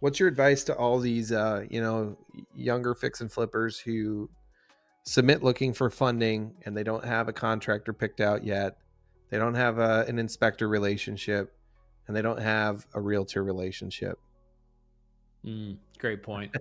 What's your advice to all these, younger fix and flippers who submit looking for funding and they don't have a contractor picked out yet? They don't have an inspector relationship, and they don't have a realtor relationship. Great point.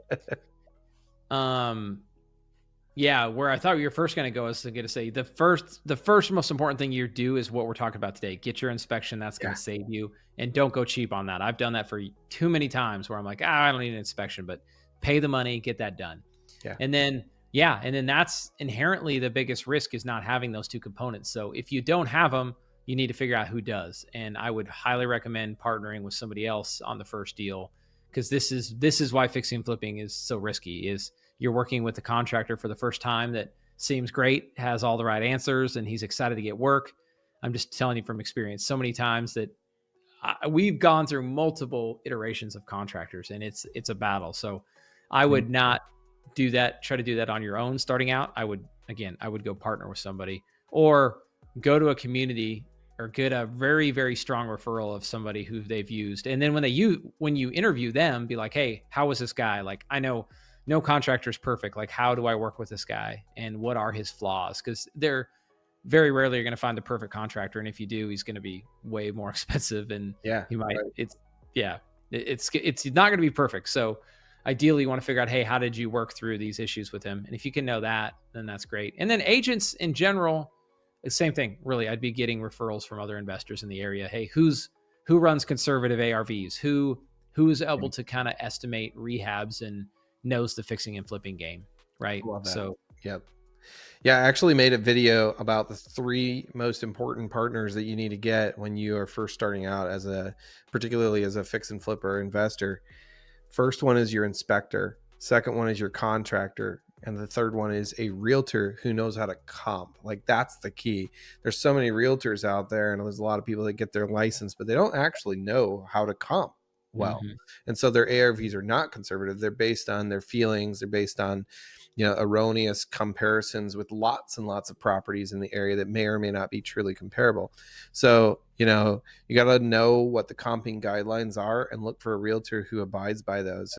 Yeah, where I thought you were first going to go is to say the first most important thing you do is what we're talking about today. Get your inspection. That's going Yeah. to save you, and don't go cheap on that. I've done that for too many times where I'm like, I don't need an inspection, but pay the money, get that done. Yeah. And then, yeah, and then that's inherently the biggest risk is not having those two components. So if you don't have them, you need to figure out who does. And I would highly recommend partnering with somebody else on the first deal, because this is why fixing and flipping is so risky. Is you're working with a contractor for the first time that seems great, has all the right answers, and he's excited to get work. I'm just telling you from experience, so many times that we've gone through multiple iterations of contractors, and it's a battle. So I Mm. would not do that. Try to do that on your own starting out. I would go partner with somebody, or go to a community, or get a very, very strong referral of somebody who they've used. And then when you interview them, be like, hey, how was this guy? Like, I know no contractor is perfect. Like, how do I work with this guy, and what are his flaws? Because they're very rarely you're going to find the perfect contractor, and if you do, he's going to be way more expensive, and Yeah. he might. Right. It's yeah, it's not going to be perfect. So ideally, you want to figure out, hey, how did you work through these issues with him? And if you can know that, then that's great. And then agents in general, the same thing. Really, I'd be getting referrals from other investors in the area. Hey, who runs conservative ARVs? Who is able Mm. to kind of estimate rehabs and knows the fixing and flipping game, right? Love that. So Yep. Yeah, I actually made a video about the three most important partners that you need to get when you are first starting out particularly as a fix and flipper investor. First one is your inspector. Second one is your contractor. And the third one is a realtor who knows how to comp. Like, that's the key. There's so many realtors out there, and there's a lot of people that get their license, but they don't actually know how to comp well. mhm. And so their ARVs are not conservative. They're based on their feelings. They're based on, erroneous comparisons with lots and lots of properties in the area that may or may not be truly comparable. So, you got to know what the comping guidelines are and look for a realtor who abides by those.